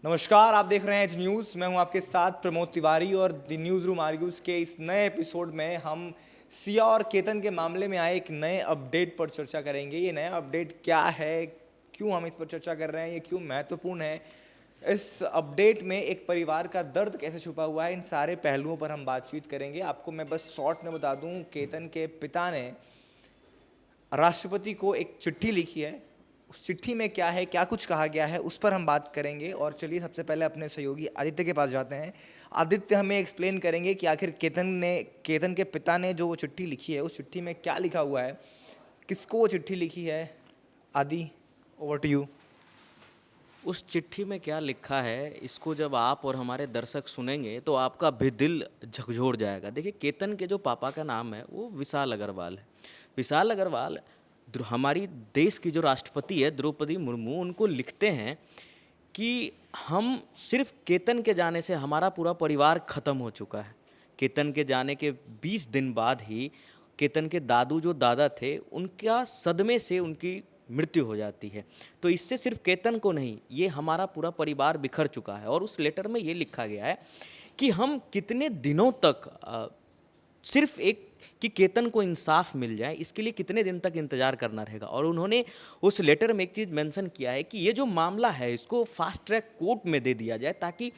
नमस्कार, आप देख रहे हैं एज न्यूज़। मैं हूं आपके साथ प्रमोद तिवारी और द न्यूज़ रूम आर्ग्यूज़ के इस नए एपिसोड में हम सिया और केतन के मामले में आए एक नए अपडेट पर चर्चा करेंगे। ये नया अपडेट क्या है, क्यों हम इस पर चर्चा कर रहे हैं, ये क्यों महत्वपूर्ण है, इस अपडेट में एक परिवार का दर्द कैसे छुपा हुआ है, इन सारे पहलुओं पर हम बातचीत करेंगे। आपको मैं बस शॉर्ट में बता दूं, केतन के पिता ने राष्ट्रपति को एक चिट्ठी लिखी है। उस चिट्ठी में क्या है, क्या कुछ कहा गया है, उस पर हम बात करेंगे। और चलिए सबसे पहले अपने सहयोगी आदित्य के पास जाते हैं। आदित्य हमें एक्सप्लेन करेंगे कि आखिर केतन के पिता ने जो वो चिट्ठी लिखी है, उस चिट्ठी में क्या लिखा हुआ है, किसको वो चिट्ठी लिखी है। आदि, ओवर टू यू। उस चिट्ठी में क्या लिखा है, इसको जब आप और हमारे दर्शक सुनेंगे तो आपका भी दिल झकझोर जाएगा। देखिए, केतन के जो पापा का नाम है वो विशाल अग्रवाल है। विशाल अग्रवाल हमारी देश की जो राष्ट्रपति है द्रौपदी मुर्मू, उनको लिखते हैं कि हम सिर्फ केतन के जाने से हमारा पूरा परिवार ख़त्म हो चुका है। केतन के जाने के 20 दिन बाद ही केतन के दादू जो दादा थे, उनका सदमे से उनकी मृत्यु हो जाती है। तो इससे सिर्फ केतन को नहीं, ये हमारा पूरा परिवार बिखर चुका है। और उस लेटर में ये लिखा गया है कि हम कितने दिनों तक सिर्फ एक कि केतन को इंसाफ मिल जाए, इसके लिए कितने दिन तक इंतज़ार करना रहेगा। और उन्होंने उस लेटर में एक चीज़ मेंशन किया है कि ये जो मामला है इसको फास्ट ट्रैक कोर्ट में दे दिया जाए, ताकि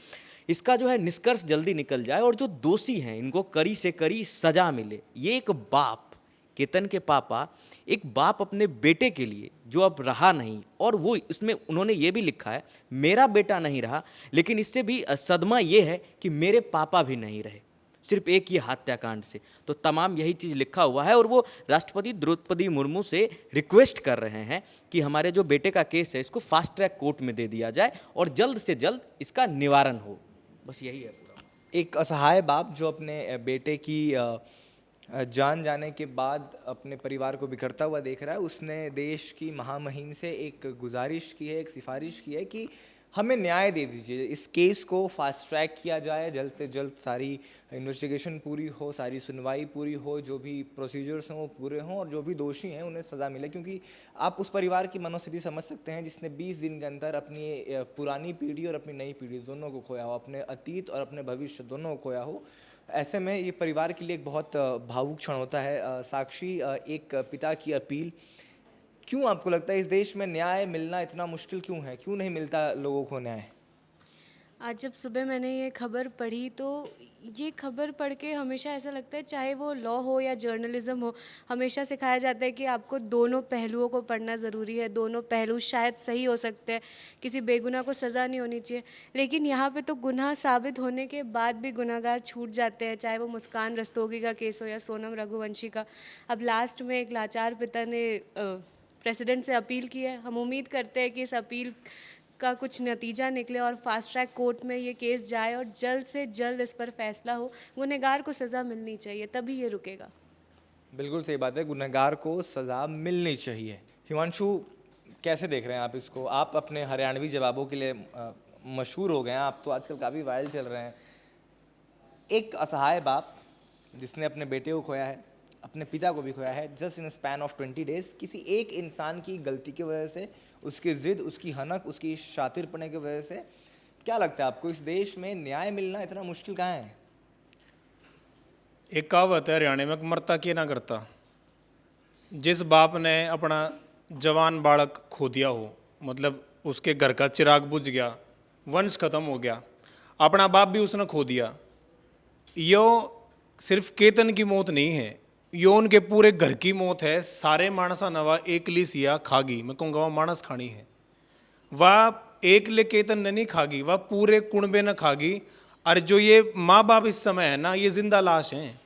इसका जो है निष्कर्ष जल्दी निकल जाए और जो दोषी हैं इनको कड़ी से कड़ी सज़ा मिले। ये एक बाप, केतन के पापा, एक बाप अपने बेटे के लिए जो अब रहा नहीं, और वो इसमें उन्होंने ये भी लिखा है, मेरा बेटा नहीं रहा, लेकिन इससे भी सदमा ये है कि मेरे पापा भी नहीं रहे, सिर्फ एक ही हत्याकांड से। तो तमाम यही चीज़ लिखा हुआ है। और वो राष्ट्रपति द्रौपदी मुर्मू से रिक्वेस्ट कर रहे हैं कि हमारे जो बेटे का केस है इसको फास्ट ट्रैक कोर्ट में दे दिया जाए और जल्द से जल्द इसका निवारण हो। बस यही है पूरा। एक असहाय बाप जो अपने बेटे की जान जाने के बाद अपने परिवार को बिखरता हुआ देख रहा है, उसने देश की महामहिम से एक गुजारिश की है, एक सिफारिश की है कि हमें न्याय दे दीजिए, इस केस को फास्ट ट्रैक किया जाए, जल्द से जल्द सारी इन्वेस्टिगेशन पूरी हो, सारी सुनवाई पूरी हो, जो भी प्रोसीजर्स हैं वो पूरे हों और जो भी दोषी हैं उन्हें सज़ा मिले। क्योंकि आप उस परिवार की मनोस्थिति समझ सकते हैं जिसने 20 दिन के अंदर अपनी पुरानी पीढ़ी और अपनी नई पीढ़ी दोनों को खोया हो, अपने अतीत और अपने भविष्य दोनों को खोया हो। ऐसे में ये परिवार के लिए एक बहुत भावुक क्षण होता है। साक्षी, एक पिता की अपील, क्यों आपको लगता है इस देश में न्याय मिलना इतना मुश्किल क्यों है, क्यों नहीं मिलता लोगों को न्याय। आज जब सुबह मैंने ये खबर पढ़ी तो ये खबर पढ़ के हमेशा ऐसा लगता है, चाहे वो लॉ हो या जर्नलिज्म हो, हमेशा सिखाया जाता है कि आपको दोनों पहलुओं को पढ़ना ज़रूरी है। दोनों पहलू शायद सही हो सकते हैं, किसी बेगुनाह को सज़ा नहीं होनी चाहिए, लेकिन यहाँ पे तो गुनाह साबित होने के बाद भी गुनाहगार छूट जाते हैं, चाहे वो मुस्कान रस्तोगी का केस हो या सोनम रघुवंशी का। अब लास्ट में एक लाचार पिता ने प्रेसिडेंट से अपील की है। हम उम्मीद करते हैं कि इस अपील का कुछ नतीजा निकले और फास्ट ट्रैक कोर्ट में ये केस जाए और जल्द से जल्द इस पर फैसला हो। गुनहगार को सज़ा मिलनी चाहिए, तभी ये रुकेगा। बिल्कुल सही बात है, गुनहगार को सज़ा मिलनी चाहिए। हिमांशु, कैसे देख रहे हैं आप इसको? आप अपने हरियाणवी जवाबों के लिए मशहूर हो गए हैं, आप तो आजकल काफ़ी वायरल चल रहे हैं। एक असहाय बाप जिसने अपने बेटे को खोया है, अपने पिता को भी खोया है, just in span of 20 days, किसी एक इंसान की गलती की वजह से, उसकी ज़िद, उसकी हनक, उसकी शातिरपने की वजह से। क्या लगता है आपको, इस देश में न्याय मिलना इतना मुश्किल कहाँ है? एक कहावत है हरियाणा में, मरता किए ना करता। जिस बाप ने अपना जवान बालक खो दिया हो, मतलब उसके घर का चिराग बुझ गया, वंश खत्म हो गया, अपना बाप भी उसने खो दिया। यो सिर्फ केतन की मौत नहीं है, यो उनके पूरे घर की मौत है। सारे मानसा नवा एकली सिया खागी, मैं कहूँगा वह मानस खानी है। वह एकले केतन ने नहीं खागी, वह पूरे कुणबे न खागी। और जो ये माँ बाप इस समय है ना, ये जिंदा लाश हैं,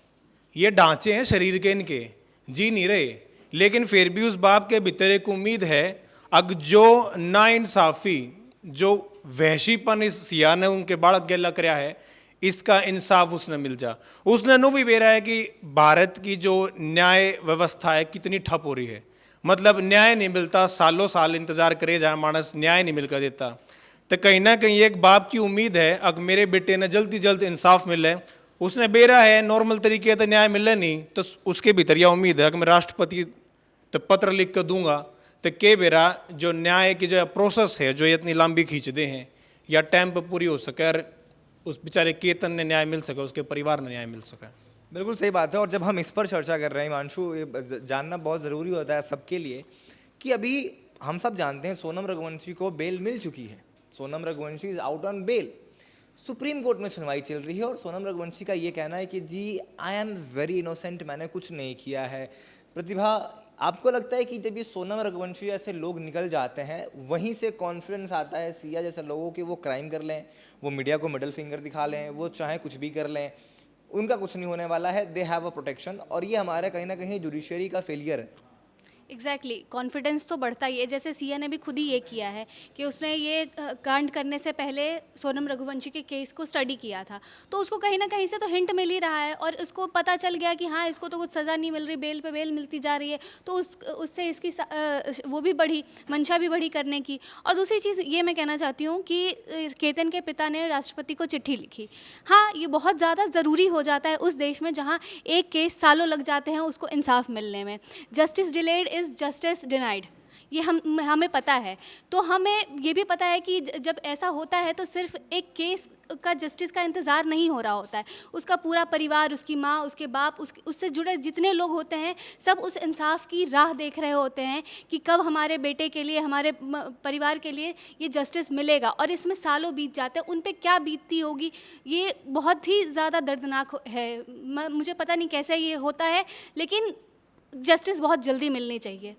ये ढांचे हैं शरीर के, इनके जी नहीं रहे। लेकिन फिर भी उस बाप के भीतर एक उम्मीद है, अग जो नाइंसाफी, जो वहशीपन इस सिया ने उनके बालक गेला कराया है, इसका इंसाफ उसने मिल जा। उसने नु भी बेरा है कि भारत की जो न्याय व्यवस्था है कितनी ठप हो रही है। मतलब न्याय नहीं मिलता, सालों साल इंतजार करे जाए मानस, न्याय नहीं मिलकर देता। तो कहीं ना कहीं एक बाप की उम्मीद है, अगर मेरे बेटे ने जल्दी जल्द इंसाफ मिले, उसने बेरा है नॉर्मल तरीके तो न्याय मिले नहीं, तो उसके भीतर यह उम्मीद है कि मैं राष्ट्रपति तो पत्र लिख कर दूंगा, तो के बेरा जो न्याय की जो प्रोसेस है जो इतनी लंबी खींच दे हैं, या टाइम पर पूरी हो सके और उस बेचारे केतन ने न्याय मिल सके, उसके परिवार ने न्याय मिल सके। बिल्कुल सही बात है। और जब हम इस पर चर्चा कर रहे हैं हिमांशु, ये जानना बहुत ज़रूरी होता है सबके लिए कि अभी हम सब जानते हैं सोनम रघुवंशी को बेल मिल चुकी है। Sonam Raghuvanshi is out on bail. Supreme Court में सुनवाई चल रही है और सोनम रघुवंशी का ये कहना है कि जी आई एम वेरी इनोसेंट, मैंने कुछ नहीं किया है। प्रतिभा, आपको लगता है कि जब ये सोनम रघुवंशी जैसे लोग निकल जाते हैं वहीं से कॉन्फिडेंस आता है सिया जैसे लोगों कि वो क्राइम कर लें, वो मीडिया को मिडल फिंगर दिखा लें, वो चाहे कुछ भी कर लें, उनका कुछ नहीं होने वाला है, दे हैव अ प्रोटेक्शन, और ये हमारा कहीं ना कहीं जुडिशरी का फेलियर है? एग्जैक्टली कॉन्फिडेंस तो बढ़ता ही है। जैसे सिया ने भी खुद ही ये किया है कि उसने ये कांड करने से पहले सोनम रघुवंशी के केस को स्टडी किया था, तो उसको कहीं ना कहीं से तो हिंट मिल ही रहा है और उसको पता चल गया कि हाँ इसको तो कुछ सज़ा नहीं मिल रही, बेल पे बेल मिलती जा रही है, तो उससे इसकी वो भी बढ़ी, मंशा भी बढ़ी करने की। और दूसरी चीज़ ये मैं कहना चाहती हूँ कि केतन के पिता ने राष्ट्रपति को चिट्ठी लिखी। हाँ, ये बहुत ज़्यादा ज़रूरी हो जाता है उस देश में जहाँ एक केस सालों लग जाते हैं उसको इंसाफ मिलने में। Justice delayed is justice denied, ये हमें पता है। तो हमें ये भी पता है कि जब ऐसा होता है तो सिर्फ एक केस का जस्टिस का इंतज़ार नहीं हो रहा होता है, उसका पूरा परिवार, उसकी माँ, उसके बाप, उससे जुड़े जितने लोग होते हैं सब उस इंसाफ की राह देख रहे होते हैं कि कब हमारे बेटे के लिए, हमारे परिवार के लिए ये जस्टिस मिलेगा। और इसमें सालों बीत जाते हैं, उन पे क्या बीतती होगी ये बहुत ही ज़्यादा दर्दनाक है। मुझे पता नहीं कैसे ये होता है, लेकिन जस्टिस बहुत जल्दी मिलनी चाहिए।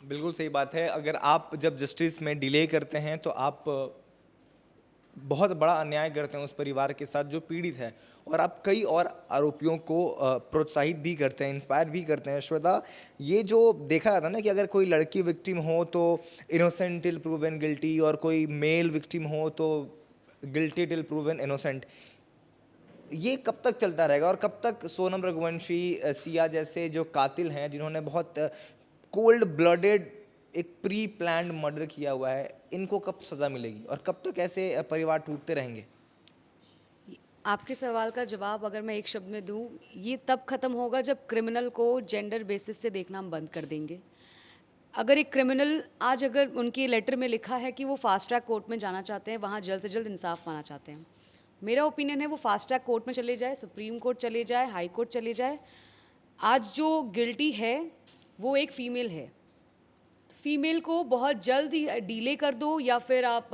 बिल्कुल सही बात है। अगर आप जब जस्टिस में डिले करते हैं तो आप बहुत बड़ा अन्याय करते हैं उस परिवार के साथ जो पीड़ित है, और आप कई और आरोपियों को प्रोत्साहित भी करते हैं, इंस्पायर भी करते हैं। श्वेता, ये जो देखा जाता है ना कि अगर कोई लड़की विक्टिम हो तो इनोसेंट टिल प्रूवन गिल्टी, और कोई मेल विक्टिम हो तो गिल्टी टिल प्रूवन इनोसेंट, ये कब तक चलता रहेगा? और कब तक सोनम रघुवंशी, सिया जैसे जो कातिल हैं जिन्होंने बहुत कोल्ड ब्लडेड एक प्री प्लान्ड मर्डर किया हुआ है, इनको कब सज़ा मिलेगी और कब तक ऐसे परिवार टूटते रहेंगे? आपके सवाल का जवाब अगर मैं एक शब्द में दूं, ये तब ख़त्म होगा जब क्रिमिनल को जेंडर बेसिस से देखना हम बंद कर देंगे। अगर एक क्रिमिनल आज अगर उनके लेटर में लिखा है कि वो फास्ट ट्रैक कोर्ट में जाना चाहते हैं, वहाँ जल्द से जल्द इंसाफ पाना चाहते हैं, मेरा ओपिनियन है वो फास्ट ट्रैक कोर्ट में चले जाए, सुप्रीम कोर्ट चले जाए, हाई कोर्ट चले जाए। आज जो गिल्टी है वो एक फ़ीमेल है, फीमेल को बहुत जल्द ही डीले कर दो या फिर आप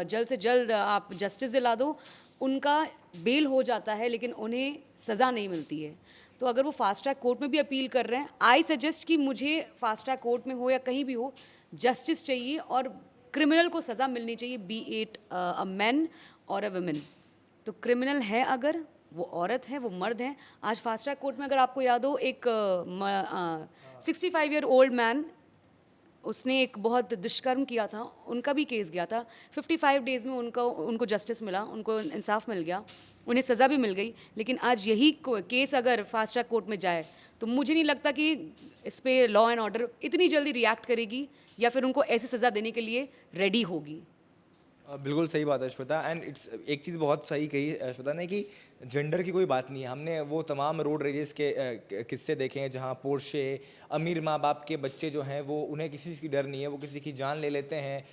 जल्द से जल्द आप जस्टिस दिला दो, उनका बेल हो जाता है लेकिन उन्हें सज़ा नहीं मिलती है। तो अगर वो फास्ट ट्रैक कोर्ट में भी अपील कर रहे हैं, आई सजेस्ट कि मुझे फास्ट ट्रैक कोर्ट में हो या कहीं भी हो, जस्टिस चाहिए और क्रिमिनल को सज़ा मिलनी चाहिए, बी इट अ मैन और अ वुमेन। तो क्रिमिनल है अगर वो औरत है, वो मर्द हैं। आज फास्ट ट्रैक कोर्ट में अगर आपको याद हो, एक 65 ईयर ओल्ड मैन, उसने एक बहुत दुष्कर्म किया था, उनका भी केस गया था। 55 डेज़ में उनको जस्टिस मिला, उनको इंसाफ मिल गया, उन्हें सज़ा भी मिल गई। लेकिन आज यही केस अगर फास्ट ट्रैक कोर्ट में जाए तो मुझे नहीं लगता कि इस पर लॉ एंड ऑर्डर इतनी जल्दी रिएक्ट करेगी या फिर उनको ऐसी सज़ा देने के लिए रेडी होगी। बिल्कुल सही बात है श्वेता। एंड इट्स एक चीज़ बहुत सही कही श्वेता ने कि जेंडर की कोई बात नहीं है। हमने वो तमाम रोड रेजेस के किस्से देखे हैं जहाँ पोर्शे, अमीर माँ बाप के बच्चे जो हैं वो, उन्हें किसी चीज़ की डर नहीं है, वो किसी की जान ले लेते हैं।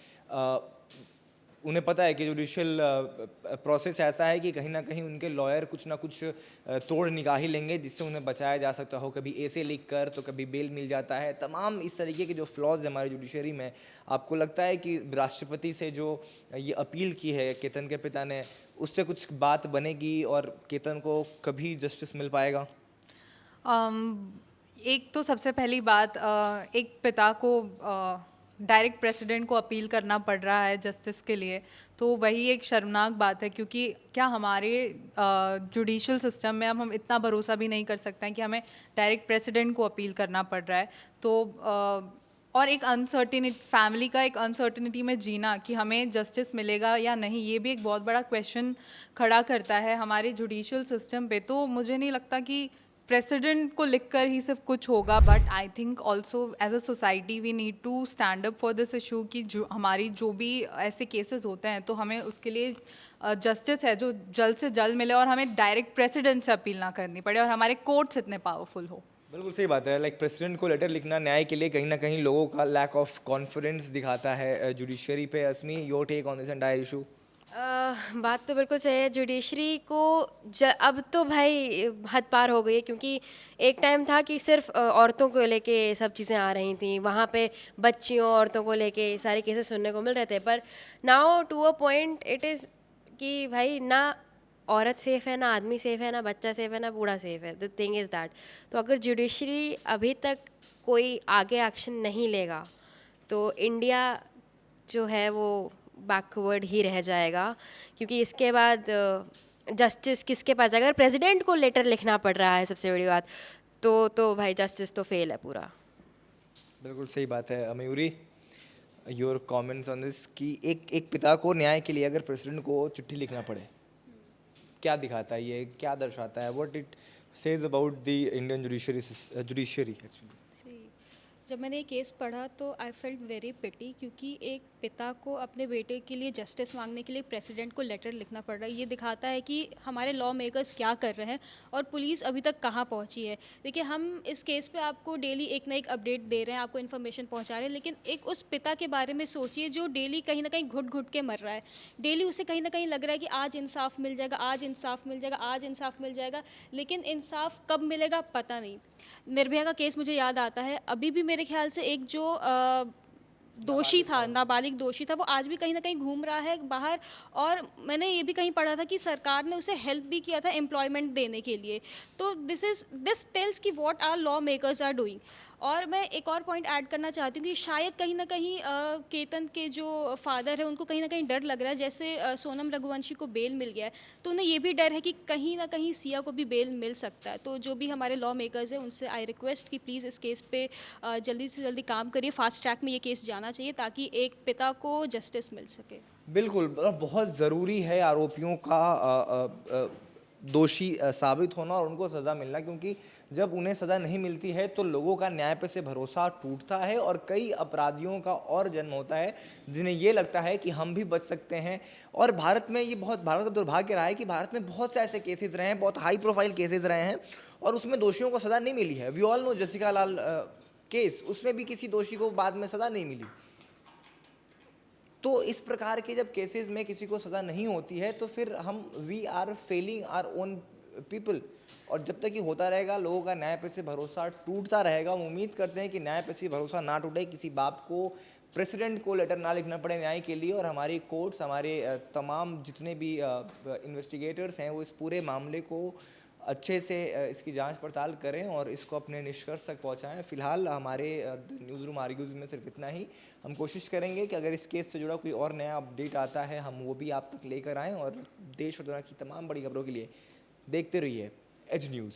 उन्हें पता है कि जुडिशियल प्रोसेस ऐसा है कि कहीं ना कहीं उनके लॉयर कुछ ना कुछ तोड़ निकाल ही लेंगे जिससे उन्हें बचाया जा सकता हो। कभी ऐसे लिख कर तो कभी बेल मिल जाता है। तमाम इस तरीके के जो फ्लॉज हैं हमारी जुडिशरी में, आपको लगता है कि राष्ट्रपति से जो ये अपील की है केतन के पिता ने, उससे कुछ बात बनेगी और केतन को कभी जस्टिस मिल पाएगा? एक तो सबसे पहली बात, एक पिता को डायरेक्ट प्रेसिडेंट को अपील करना पड़ रहा है जस्टिस के लिए, तो वही एक शर्मनाक बात है। क्योंकि क्या हमारे जुडिशल सिस्टम में अब हम इतना भरोसा भी नहीं कर सकते हैं कि हमें डायरेक्ट प्रेसिडेंट को अपील करना पड़ रहा है। तो और एक अनसर्टिनिटी, फैमिली का एक अनसर्टिनिटी में जीना कि हमें जस्टिस मिलेगा या नहीं, ये भी एक बहुत बड़ा क्वेश्चन खड़ा करता है हमारे जुडिशल सिस्टम पे। तो मुझे नहीं लगता कि प्रेसिडेंट को लिखकर ही सिर्फ कुछ होगा, but I think also as a society we need to stand up for this issue कि जो भी ऐसे केसेस होते हैं तो हमें उसके लिए जस्टिस है जो जल्द से जल्द मिले और हमें डायरेक्ट प्रेसिडेंट से अपील ना करनी पड़े और हमारे कोर्ट्स इतने पावरफुल हो। बिल्कुल सही बात है। लाइक प्रेसिडेंट को लेटर लिखना न्याय के लिए कहीं ना कहीं लोगों का लैक ऑफ कॉन्फिडेंस दिखाता है जुडिशरी पे। Asmi, your take on this entire issue? बात तो बिल्कुल सही है। जुडिशरी को अब तो भाई हद पार हो गई है, क्योंकि एक टाइम था कि सिर्फ औरतों को लेके सब चीज़ें आ रही थी, वहाँ पे बच्चियों औरतों को लेके सारे केसेस सुनने को मिल रहे थे। पर now to a point it is कि भाई ना औरत सेफ़ है, ना आदमी सेफ़ है, ना बच्चा सेफ़ है, ना बूढ़ा सेफ़ है। द थिंग इज़ दैट, तो अगर जुडिशरी अभी तक कोई आगे एक्शन नहीं लेगा तो इंडिया जो है वो बैकवर्ड ही रह जाएगा। क्योंकि इसके बाद जस्टिस किसके पास जाएगा? अगर प्रेसिडेंट को लेटर लिखना पड़ रहा है, सबसे बड़ी बात तो भाई जस्टिस तो फेल है पूरा। बिल्कुल सही बात है। Mayuri, your comments on this कि एक पिता को न्याय के लिए अगर प्रेसिडेंट को चिट्ठी लिखना पड़े, क्या दिखाता है ये, क्या दर्शाता है? What it says about the Indian judiciary actually? जब मैंने ये केस पढ़ा तो आई फेल्ट वेरी पिटी, क्योंकि एक पिता को अपने बेटे के लिए जस्टिस मांगने के लिए प्रेसिडेंट को लेटर लिखना पड़ रहा है। ये दिखाता है कि हमारे लॉ मेकर्स क्या कर रहे हैं और पुलिस अभी तक कहाँ पहुँची है। देखिए, हम इस केस पे आपको डेली एक ना एक अपडेट दे रहे हैं, आपको इन्फॉर्मेशन पहुँचा रहे हैं, लेकिन एक उस पिता के बारे में सोचिए जो डेली कहीं ना कहीं घुट घुट के मर रहा है। डेली उसे कहीं ना कहीं लग रहा है कि आज इंसाफ मिल जाएगा, आज इंसाफ मिल जाएगा, आज इंसाफ मिल जाएगा, लेकिन इंसाफ कब मिलेगा पता नहीं। निर्भया का केस मुझे याद आता है, अभी भी मेरे ख्याल से एक जो दोषी था, नाबालिग दोषी था, वो आज भी कहीं ना कहीं घूम रहा है बाहर। और मैंने ये भी कहीं पढ़ा था कि सरकार ने उसे हेल्प भी किया था एम्प्लॉयमेंट देने के लिए। तो दिस टेल्स कि what are law makers are doing. और मैं एक और पॉइंट ऐड करना चाहती हूँ कि शायद कहीं ना कहीं केतन के जो फादर है उनको कहीं ना कहीं डर लग रहा है, जैसे सोनम रघुवंशी को बेल मिल गया है, तो उन्हें ये भी डर है कि कहीं ना कहीं सिया को भी बेल मिल सकता है। तो जो भी हमारे लॉ मेकर्स हैं उनसे आई रिक्वेस्ट कि प्लीज़ इस केस पे जल्दी से जल्दी काम करिए, फास्ट ट्रैक में ये केस जाना चाहिए ताकि एक पिता को जस्टिस मिल सके। बिल्कुल, बहुत ज़रूरी है आरोपियों का दोषी साबित होना और उनको सज़ा मिलना, क्योंकि जब उन्हें सज़ा नहीं मिलती है तो लोगों का न्याय पे से भरोसा टूटता है और कई अपराधियों का और जन्म होता है जिन्हें ये लगता है कि हम भी बच सकते हैं। और भारत में ये बहुत, भारत का दुर्भाग्य रहा है कि भारत में बहुत से ऐसे केसेस रहे हैं, बहुत हाई प्रोफाइल केसेस रहे हैं और उसमें दोषियों को सज़ा नहीं मिली है। We all know Jessica Lall case, उसमें भी किसी दोषी को बाद में सज़ा नहीं मिली। तो इस प्रकार के जब केसेस में किसी को सज़ा नहीं होती है तो फिर हम we are failing our own people. और जब तक ये होता रहेगा, लोगों का न्याय पे से भरोसा टूटता रहेगा। हम उम्मीद करते हैं कि न्याय पे से भरोसा ना टूटे, किसी बाप को, प्रेसिडेंट को लेटर ना लिखना पड़े न्याय के लिए, और हमारी कोर्ट्स, हमारे तमाम जितने भी इन्वेस्टिगेटर्स हैं वो इस पूरे मामले को अच्छे से इसकी जांच पड़ताल करें और इसको अपने निष्कर्ष तक पहुंचाएं। फिलहाल हमारे न्यूज़ रूम आर्ग्यूज़ में सिर्फ इतना ही। हम कोशिश करेंगे कि अगर इस केस से जुड़ा कोई और नया अपडेट आता है हम वो भी आप तक लेकर आएँ। और देश और दुनिया की तमाम बड़ी खबरों के लिए देखते रहिए एज न्यूज़।